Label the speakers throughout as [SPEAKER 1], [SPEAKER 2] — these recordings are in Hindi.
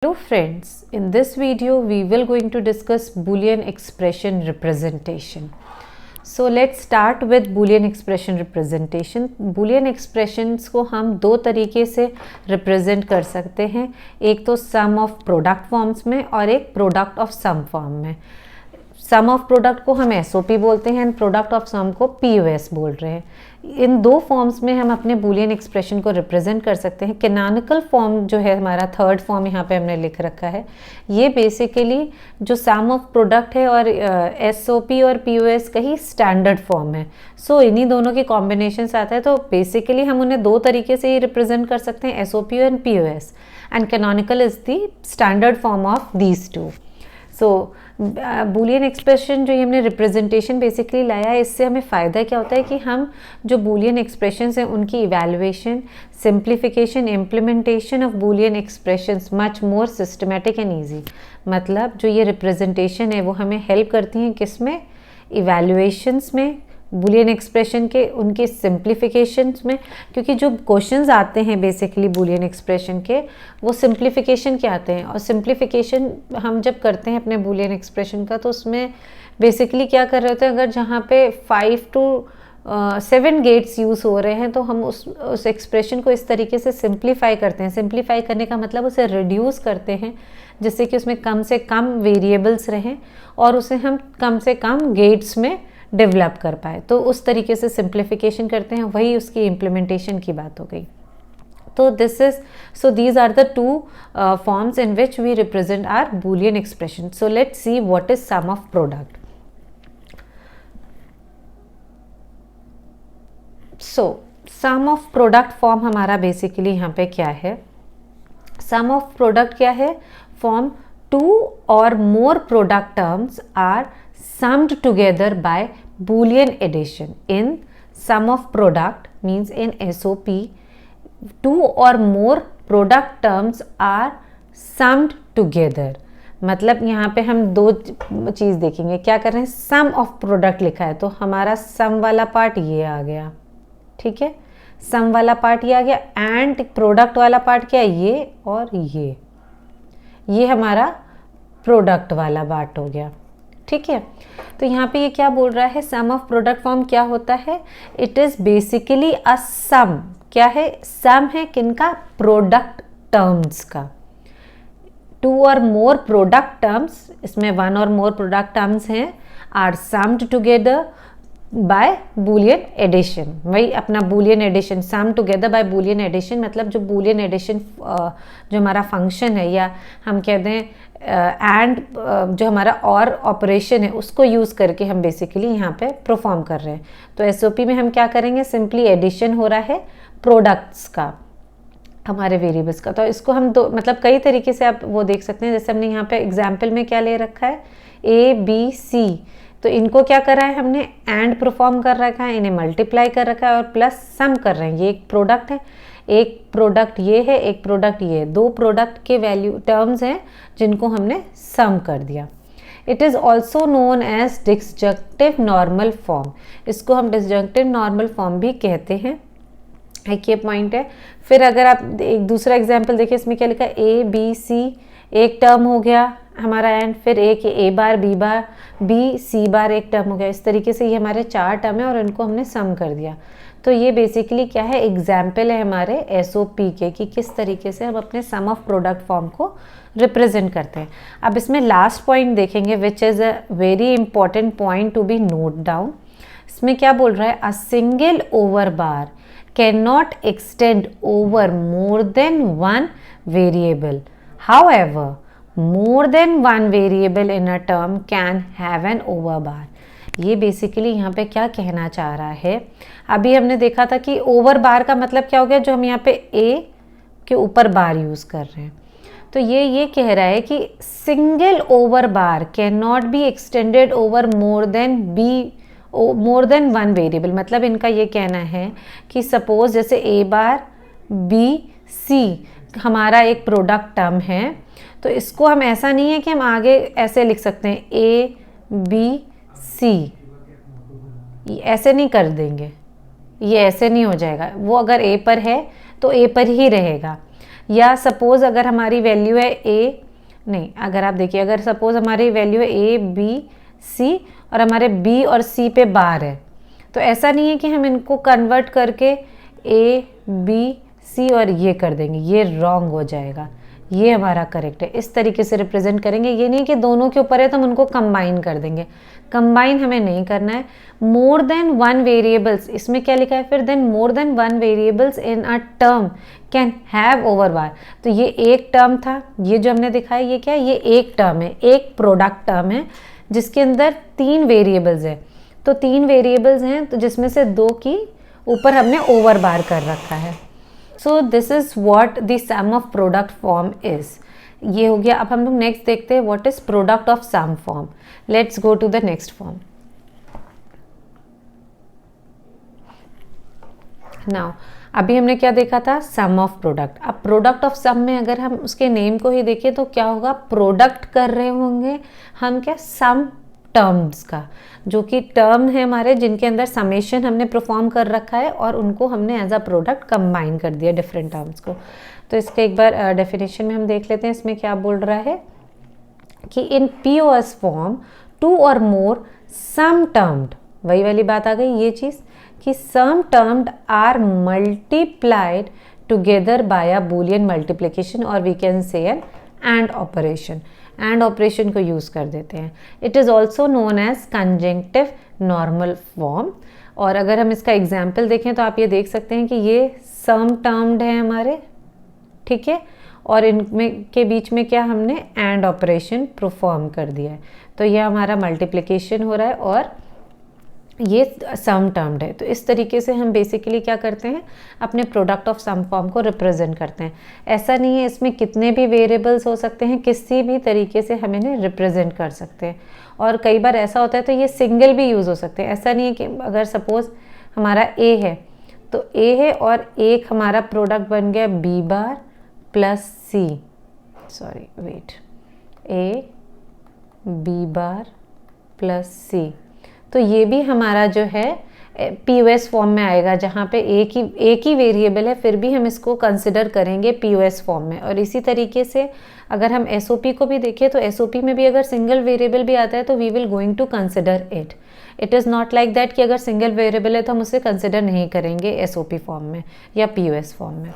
[SPEAKER 1] Hello friends, in this video we will going to discuss Boolean expression representation. So let's start with Boolean expression representation. Boolean expressions को हम दो तरीके से represent कर सकते हैं, एक तो sum of product forms में और एक product of sum form में. सम ऑफ प्रोडक्ट को हम SOP बोलते हैं एंड प्रोडक्ट ऑफ सम को POS बोल रहे हैं. इन दो फॉर्म्स में हम अपने बूलियन एक्सप्रेशन को रिप्रेजेंट कर सकते हैं. कैनोनिकल फॉर्म जो है हमारा थर्ड फॉर्म यहाँ पे हमने लिख रखा है, ये बेसिकली जो सम ऑफ प्रोडक्ट है और SOP और POS का ही स्टैंडर्ड फॉर्म है. सो इन्हीं दोनों के कॉम्बिनेशन आता है, तो बेसिकली हम उन्हें दो तरीके से ही रिप्रेजेंट कर सकते हैं, SOP and POS, and canonical is the standard form of these two. So Boolean expression जो ये हमने रिप्रेजेंटेशन बेसिकली लाया है, इससे हमें फ़ायदा क्या होता है कि हम जो बूलियन एक्सप्रेशंस हैं उनकी evaluation, simplification, implementation of Boolean expressions much more systematic and easy. मतलब जो ये रिप्रेजेंटेशन है वो हमें हेल्प करती हैं किस में, इवैल्यूएशंस में, बूलियन एक्सप्रेशन के उनके सिंप्लीफिकेशंस में, क्योंकि जो क्वेश्चंस आते हैं बेसिकली बूलियन एक्सप्रेशन के वो सिंप्लीफिकेशन के आते हैं. और सिंप्लीफिकेशन हम जब करते हैं अपने बूलियन एक्सप्रेशन का, तो उसमें बेसिकली क्या कर रहे होते हैं, अगर जहाँ पे 5 to 7 गेट्स यूज़ हो रहे हैं तो हम उस एक्सप्रेशन को इस तरीके से सिंप्लीफाई करते हैं. सिंप्लीफाई करने का मतलब उसे रिड्यूस करते हैं जिससे कि उसमें कम से कम वेरिएबल्स रहें और उसे हम कम से कम गेट्स में डेवलप कर पाए. तो उस तरीके से सिंप्लीफिकेशन करते हैं, वही उसकी इम्प्लीमेंटेशन की बात हो गई. तो these are the two forms in which we represent our Boolean expression. So let's see what is sum of product. So sum of product form हमारा बेसिकली यहाँ पे क्या है, sum of product क्या है, form 2 or more product terms are summed together by Boolean addition. In sum of product means in SOP, 2 or more product terms are summed together. मतलब यहाँ पे हम दो चीज़ देखेंगे. क्या कर रहे हैं, सम ऑफ प्रोडक्ट लिखा है तो हमारा सम वाला पार्ट ये आ गया, ठीक है, सम वाला पार्ट ये आ गया, एंड प्रोडक्ट वाला पार्ट क्या है, ये और ये हमारा प्रोडक्ट वाला पार्ट हो गया, ठीक है. तो यहाँ पे ये क्या बोल रहा है, सम ऑफ प्रोडक्ट फॉर्म क्या होता है, इट इज़ बेसिकली अ सम. क्या है, सम है किनका, प्रोडक्ट टर्म्स का. 2 और मोर प्रोडक्ट टर्म्स, इसमें 1 और मोर प्रोडक्ट टर्म्स हैं, are summed together by Boolean addition. वही अपना Boolean addition, sum together by Boolean addition, मतलब जो बूलियन एडिशन जो हमारा फंक्शन है, या हम कह दें एंड जो हमारा और ऑपरेशन है, उसको यूज़ करके हम बेसिकली यहाँ पे परफॉर्म कर रहे हैं. तो SOP में हम क्या करेंगे, सिंपली एडिशन हो रहा है प्रोडक्ट्स का, हमारे वेरिएबल्स का. तो इसको हम दो मतलब कई तरीके से आप वो देख सकते हैं. जैसे हमने यहाँ पे एग्जाम्पल में क्या ले रखा है, ABC, तो इनको क्या करा है हमने, एंड परफॉर्म कर रखा है, इन्हें मल्टीप्लाई कर रखा है और प्लस सम कर रहे हैं. ये एक प्रोडक्ट है, एक प्रोडक्ट ये है, एक प्रोडक्ट ये है, दो प्रोडक्ट के वैल्यू टर्म्स हैं जिनको हमने सम कर दिया. It is also known as disjunctive normal form. इसको हम डिसजंक्टिव नॉर्मल फॉर्म भी कहते हैं. एक ये पॉइंट है. फिर अगर आप एक दूसरा एग्जाम्पल देखिए, इसमें क्या लिखा है, ABC, एक टर्म हो गया हमारा एंड, फिर एक A bar, B bar, B C बार, एक टर्म हो गया. इस तरीके से ये हमारे 4 टर्म है और इनको हमने सम कर दिया. तो ये बेसिकली क्या है, एग्जाम्पल है हमारे SOP के कि किस तरीके से हम अपने सम ऑफ प्रोडक्ट फॉर्म को रिप्रेजेंट करते हैं. अब इसमें लास्ट पॉइंट देखेंगे which is a very important point to be note down. इसमें क्या बोल रहा है, a single over bar can not extend over more than 1 variable. However more than 1 variable in a term can have an overbar. ये बेसिकली यहाँ पे क्या कहना चाह रहा है, अभी हमने देखा था कि ओवर बार का मतलब क्या हो गया, जो हम यहाँ पे A के ऊपर बार यूज़ कर रहे हैं. तो ये कह रहा है कि single over bar can not be extended over more than 1 variable. मतलब इनका ये कहना है कि सपोज जैसे A बार B C हमारा एक प्रोडक्ट टर्म है, तो इसको हम ऐसा नहीं है कि हम आगे ऐसे लिख सकते हैं ABC, ऐसे नहीं कर देंगे, ये ऐसे नहीं हो जाएगा. वो अगर A पर है तो A पर ही रहेगा. या सपोज अगर हमारी वैल्यू है ए, नहीं अगर आप देखिए, अगर सपोज हमारी वैल्यू है ए बी सी और हमारे बी और सी पे बार है, तो ऐसा नहीं है कि हम इनको कन्वर्ट करके ए बी सी और ये कर देंगे, ये रॉन्ग हो जाएगा। ये हमारा करेक्ट है। इस तरीके से रिप्रेजेंट करेंगे। ये नहीं कि दोनों के ऊपर है तो हम उनको कंबाइन कर देंगे, कंबाइन हमें नहीं करना है। मोर देन वन वेरिएबल्स, इसमें क्या लिखा है फिर, then more than one variables in a term can have over bar. तो ये एक टर्म था, ये जो हमने दिखाया ये क्या है, ये एक टर्म है, एक प्रोडक्ट टर्म है जिसके अंदर 3 वेरिएबल्स है। तो 3 वेरिएबल्स हैं, तो जिसमें से 2 की ऊपर हमने ओवर बार कर रखा है। So this is what the sum of product form is. ये हो गया। अब हम लोग नेक्स्ट देखते हैं what is product of sum form. Let's go to the next form. Now अभी हमने क्या देखा था, सम ऑफ प्रोडक्ट। अब प्रोडक्ट ऑफ सम में अगर हम उसके नेम को ही देखें तो क्या होगा, प्रोडक्ट कर रहे होंगे हम क्या, सम टर्म्स का, जो कि टर्म है हमारे जिनके अंदर समेशन हमने परफॉर्म कर रखा है और उनको हमने एज अ प्रोडक्ट कंबाइन कर दिया डिफरेंट टर्म्स को। तो इसके एक बार डेफिनेशन में हम देख लेते हैं इसमें क्या बोल रहा है कि इन पीओएस फॉर्म 2 और मोर सम टर्म्ड, वही वाली बात आ गई ये चीज़ कि sum termed are multiplied together by a Boolean multiplication और we can say an and operation. And operation को यूज़ कर देते हैं। It is also known as conjunctive normal form. और अगर हम इसका एग्जाम्पल देखें तो आप ये देख सकते हैं कि ये सम टर्म्ड है हमारे, ठीक है, और इनमें के बीच में क्या हमने एंड ऑपरेशन परफॉर्म कर दिया है। तो ये हमारा मल्टीप्लिकेशन हो रहा है और ये सम टर्म्ड है। तो इस तरीके से हम बेसिकली क्या करते हैं, अपने प्रोडक्ट ऑफ सम फॉर्म को रिप्रेजेंट करते हैं। ऐसा नहीं है, इसमें कितने भी वेरिएबल्स हो सकते हैं, किसी भी तरीके से हम इन्हें रिप्रेजेंट कर सकते हैं। और कई बार ऐसा होता है तो ये सिंगल भी यूज़ हो सकते हैं। ऐसा नहीं है कि अगर सपोज हमारा ए है तो ए है और एक हमारा प्रोडक्ट बन गया B bar plus C, sorry wait, A B bar plus C. तो ये भी हमारा जो है पीओएस फॉर्म में आएगा, जहाँ पे एक ही वेरिएबल है फिर भी हम इसको कंसिडर करेंगे पीओएस फॉर्म में। और इसी तरीके से अगर हम एसओपी को भी देखें तो एसओपी में भी अगर सिंगल वेरिएबल भी आता है तो we will going to consider it. It is not like that कि अगर सिंगल वेरिएबल है तो हम उसे कंसिडर नहीं करेंगे एसओपी फॉर्म में या पीओएस फॉर्म में।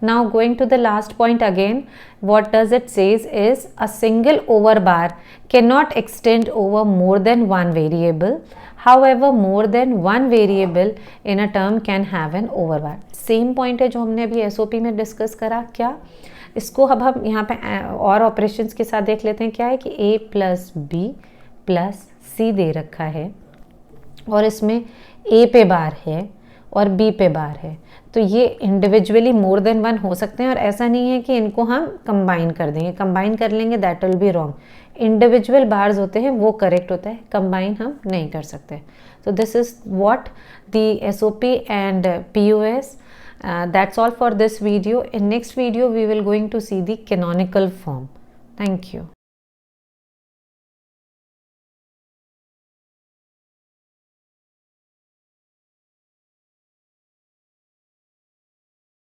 [SPEAKER 1] Now going to the last point again, what does it says is a single over bar cannot extend over more than one variable. However, more than one variable in a term can have an over bar. Same point है जो हमने अभी एसओपी में डिस्कस करा। क्या, इसको अब हम यहाँ पे और ऑपरेशंस के साथ देख लेते हैं। क्या है कि a प्लस बी प्लस सी दे रखा है और इसमें a पे बार है और b पे बार है। तो ये इंडिविजुअली मोर देन वन हो सकते हैं और ऐसा नहीं है कि इनको हम कंबाइन कर देंगे। कंबाइन कर लेंगे that will be wrong. Individual bars होते हैं वो करेक्ट होता है, कंबाइन हम नहीं कर सकते। So this is what the SOP and POS. That's all for this video. In next video we will going to see the canonical form. Thank you.